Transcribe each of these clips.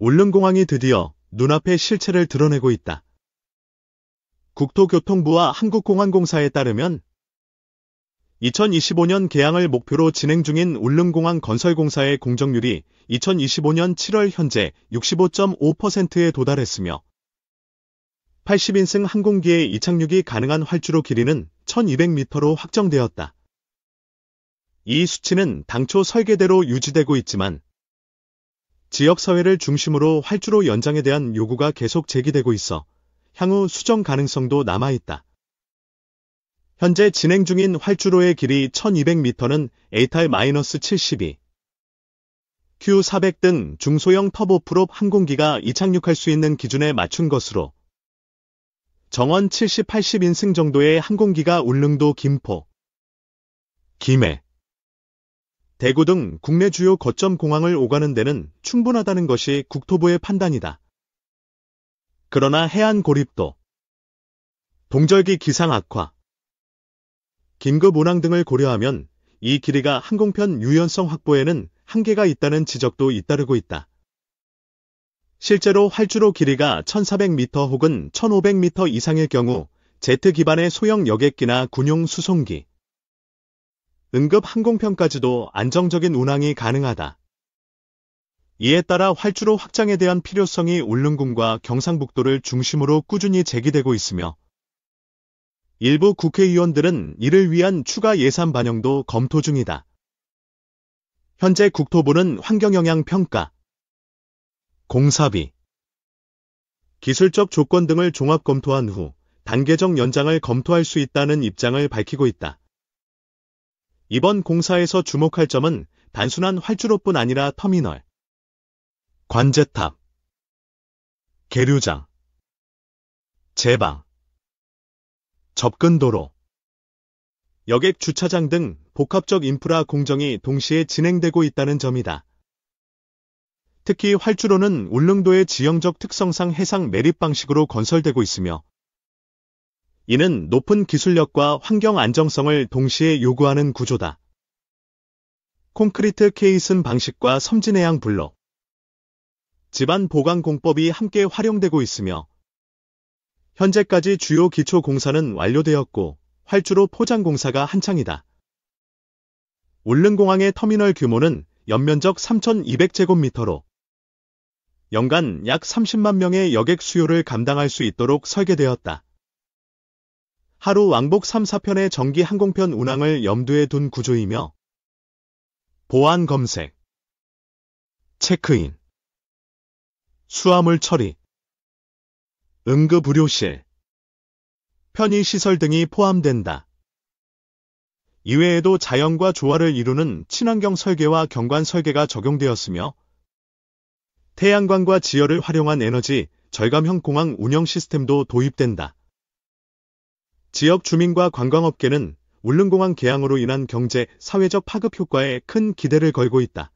울릉공항이 드디어 눈앞의 실체를 드러내고 있다. 국토교통부와 한국공항공사에 따르면 2025년 개항을 목표로 진행 중인 울릉공항 건설공사의 공정률이 2025년 7월 현재 65.5%에 도달했으며 80인승 항공기의 이착륙이 가능한 활주로 길이는 1200m로 확정되었다. 이 수치는 당초 설계대로 유지되고 있지만 지역사회를 중심으로 활주로 연장에 대한 요구가 계속 제기되고 있어 향후 수정 가능성도 남아있다. 현재 진행 중인 활주로의 길이 1200m는 ATAR-72, Q400 등 중소형 터보프롭 항공기가 이착륙할 수 있는 기준에 맞춘 것으로 정원 70, 80인승 정도의 항공기가 울릉도 김포, 김해, 대구 등 국내 주요 거점 공항을 오가는 데는 충분하다는 것이 국토부의 판단이다. 그러나 해안 고립도, 동절기 기상 악화, 긴급 운항 등을 고려하면 이 길이가 항공편 유연성 확보에는 한계가 있다는 지적도 잇따르고 있다. 실제로 활주로 길이가 1400m 혹은 1500m 이상일 경우 제트 기반의 소형 여객기나 군용 수송기, 응급 항공편까지도 안정적인 운항이 가능하다. 이에 따라 활주로 확장에 대한 필요성이 울릉군과 경상북도를 중심으로 꾸준히 제기되고 있으며 일부 국회의원들은 이를 위한 추가 예산 반영도 검토 중이다. 현재 국토부는 환경영향평가, 공사비, 기술적 조건 등을 종합 검토한 후 단계적 연장을 검토할 수 있다는 입장을 밝히고 있다. 이번 공사에서 주목할 점은 단순한 활주로뿐 아니라 터미널, 관제탑, 계류장, 제방, 접근도로, 여객 주차장 등 복합적 인프라 공정이 동시에 진행되고 있다는 점이다. 특히 활주로는 울릉도의 지형적 특성상 해상 매립 방식으로 건설되고 있으며 이는 높은 기술력과 환경 안정성을 동시에 요구하는 구조다. 콘크리트 케이슨 방식과 섬진해양 블록, 지반 보강 공법이 함께 활용되고 있으며 현재까지 주요 기초 공사는 완료되었고 활주로 포장 공사가 한창이다. 울릉공항의 터미널 규모는 연면적 3200제곱미터로 연간 약 30만 명의 여객 수요를 감당할 수 있도록 설계되었다. 하루 왕복 3, 4편의 정기 항공편 운항을 염두에 둔 구조이며 보안 검색, 체크인, 수화물 처리, 응급의료실, 편의시설 등이 포함된다. 이외에도 자연과 조화를 이루는 친환경 설계와 경관 설계가 적용되었으며 태양광과 지열을 활용한 에너지 절감형 공항 운영 시스템도 도입된다. 지역 주민과 관광업계는 울릉공항 개항으로 인한 경제, 사회적 파급 효과에 큰 기대를 걸고 있다.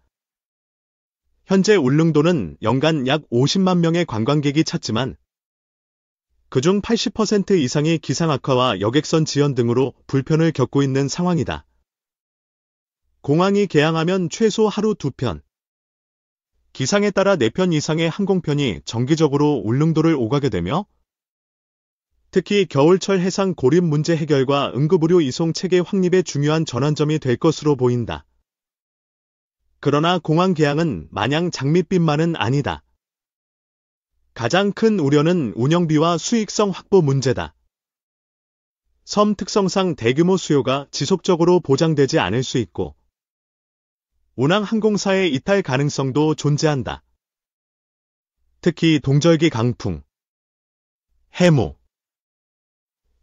현재 울릉도는 연간 약 50만 명의 관광객이 찾지만 그중 80% 이상이 기상 악화와 여객선 지연 등으로 불편을 겪고 있는 상황이다. 공항이 개항하면 최소 하루 2편, 기상에 따라 4편 이상의 항공편이 정기적으로 울릉도를 오가게 되며 특히 겨울철 해상 고립 문제 해결과 응급의료 이송 체계 확립에 중요한 전환점이 될 것으로 보인다. 그러나 공항 개항은 마냥 장밋빛만은 아니다. 가장 큰 우려는 운영비와 수익성 확보 문제다. 섬 특성상 대규모 수요가 지속적으로 보장되지 않을 수 있고 운항 항공사의 이탈 가능성도 존재한다. 특히 동절기 강풍, 해무,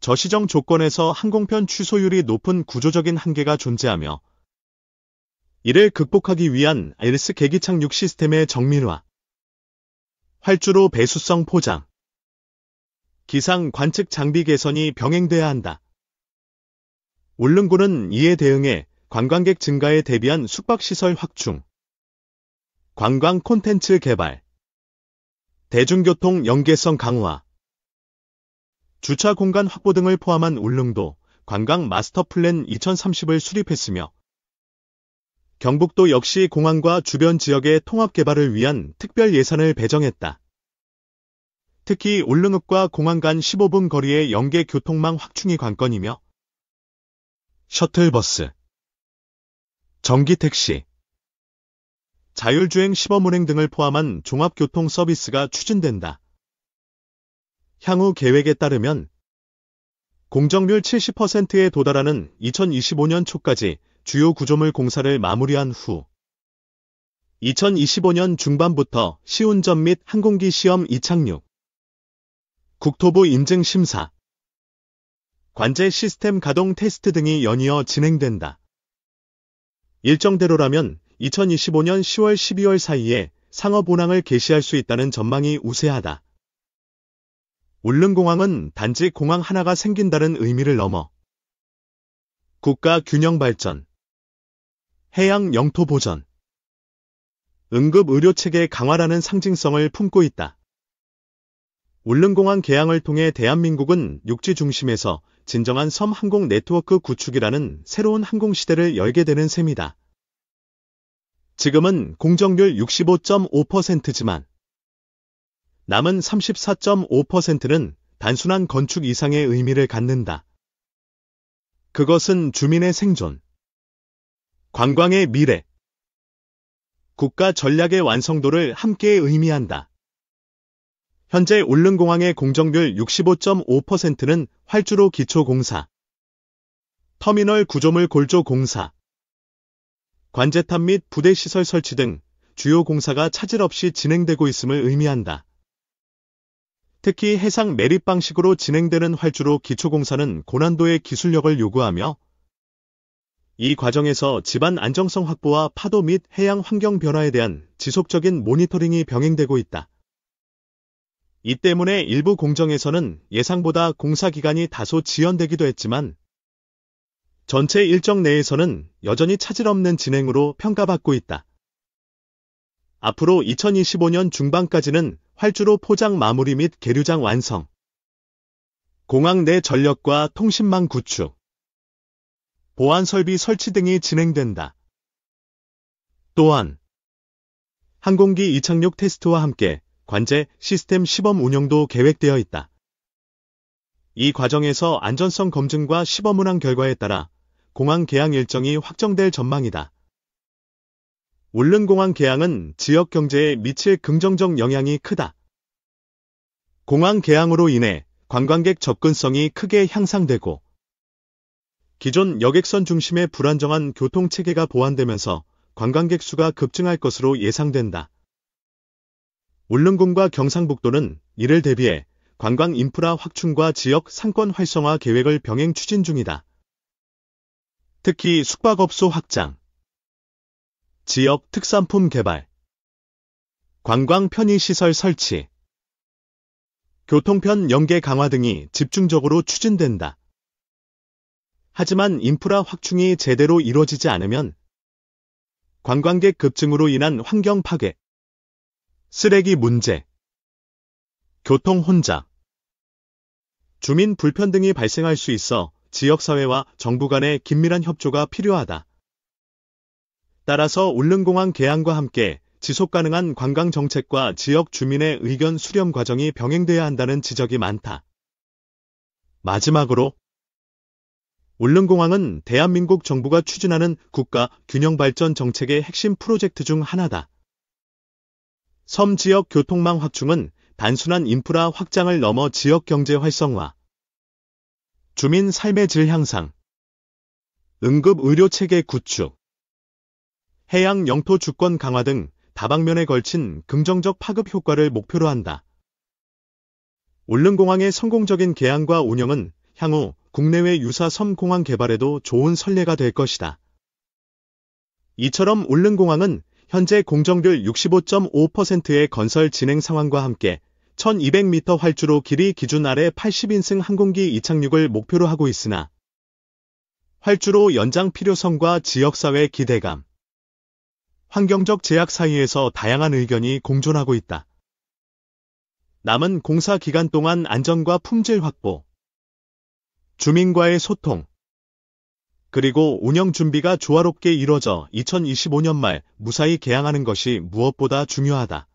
저시정 조건에서 항공편 취소율이 높은 구조적인 한계가 존재하며 이를 극복하기 위한 ILS 계기 착륙 시스템의 정밀화, 활주로 배수성 포장, 기상 관측 장비 개선이 병행돼야 한다. 울릉군은 이에 대응해 관광객 증가에 대비한 숙박시설 확충, 관광 콘텐츠 개발, 대중교통 연계성 강화, 주차 공간 확보 등을 포함한 울릉도 관광 마스터 플랜 2030을 수립했으며 경북도 역시 공항과 주변 지역의 통합 개발을 위한 특별 예산을 배정했다. 특히 울릉읍과 공항 간 15분 거리의 연계 교통망 확충이 관건이며 셔틀버스, 전기택시, 자율주행 시범운행 등을 포함한 종합교통 서비스가 추진된다. 향후 계획에 따르면 공정률 70%에 도달하는 2025년 초까지 주요 구조물 공사를 마무리한 후 2025년 중반부터 시운전 및 항공기 시험 이착륙, 국토부 인증 심사, 관제 시스템 가동 테스트 등이 연이어 진행된다. 일정대로라면 2025년 10월 12월 사이에 상업 운항을 개시할 수 있다는 전망이 우세하다. 울릉공항은 단지 공항 하나가 생긴다는 의미를 넘어 국가 균형 발전, 해양 영토 보전, 응급 의료체계 강화라는 상징성을 품고 있다. 울릉공항 개항을 통해 대한민국은 육지 중심에서 진정한 섬 항공 네트워크 구축이라는 새로운 항공시대를 열게 되는 셈이다. 지금은 공정률 65.5%지만 남은 34.5%는 단순한 건축 이상의 의미를 갖는다. 그것은 주민의 생존, 관광의 미래, 국가 전략의 완성도를 함께 의미한다. 현재 울릉공항의 공정률 65.5%는 활주로 기초공사, 터미널 구조물 골조 공사, 관제탑 및 부대시설 설치 등 주요 공사가 차질 없이 진행되고 있음을 의미한다. 특히 해상 매립 방식으로 진행되는 활주로 기초공사는 고난도의 기술력을 요구하며 이 과정에서 집안 안정성 확보와 파도 및 해양 환경 변화에 대한 지속적인 모니터링이 병행되고 있다. 이 때문에 일부 공정에서는 예상보다 공사 기간이 다소 지연되기도 했지만 전체 일정 내에서는 여전히 차질 없는 진행으로 평가받고 있다. 앞으로 2025년 중반까지는 활주로 포장 마무리 및 계류장 완성, 공항 내 전력과 통신망 구축, 보안 설비 설치 등이 진행된다. 또한 항공기 이착륙 테스트와 함께 관제 시스템 시범 운영도 계획되어 있다. 이 과정에서 안전성 검증과 시범 운항 결과에 따라 공항 개항 일정이 확정될 전망이다. 울릉공항 개항은 지역 경제에 미칠 긍정적 영향이 크다. 공항 개항으로 인해 관광객 접근성이 크게 향상되고 기존 여객선 중심의 불안정한 교통체계가 보완되면서 관광객 수가 급증할 것으로 예상된다. 울릉군과 경상북도는 이를 대비해 관광 인프라 확충과 지역 상권 활성화 계획을 병행 추진 중이다. 특히 숙박업소 확장, 지역 특산품 개발, 관광 편의시설 설치, 교통편 연계 강화 등이 집중적으로 추진된다. 하지만 인프라 확충이 제대로 이루어지지 않으면 관광객 급증으로 인한 환경 파괴, 쓰레기 문제, 교통 혼잡, 주민 불편 등이 발생할 수 있어 지역사회와 정부 간의 긴밀한 협조가 필요하다. 따라서 울릉공항 개항과 함께 지속가능한 관광정책과 지역 주민의 의견 수렴 과정이 병행돼야 한다는 지적이 많다. 마지막으로 울릉공항은 대한민국 정부가 추진하는 국가 균형발전 정책의 핵심 프로젝트 중 하나다. 섬 지역 교통망 확충은 단순한 인프라 확장을 넘어 지역 경제 활성화, 주민 삶의 질 향상, 응급 의료체계 구축, 해양 영토 주권 강화 등 다방면에 걸친 긍정적 파급 효과를 목표로 한다. 울릉공항의 성공적인 개항과 운영은 향후 국내외 유사 섬 공항 개발에도 좋은 선례가 될 것이다. 이처럼 울릉공항은 현재 공정률 65.5%의 건설 진행 상황과 함께 1200m 활주로 길이 기준 아래 80인승 항공기 이착륙을 목표로 하고 있으나 활주로 연장 필요성과 지역사회 기대감, 환경적 제약 사이에서 다양한 의견이 공존하고 있다. 남은 공사 기간 동안 안전과 품질 확보, 주민과의 소통, 그리고 운영 준비가 조화롭게 이뤄져 2025년 말 무사히 개항하는 것이 무엇보다 중요하다.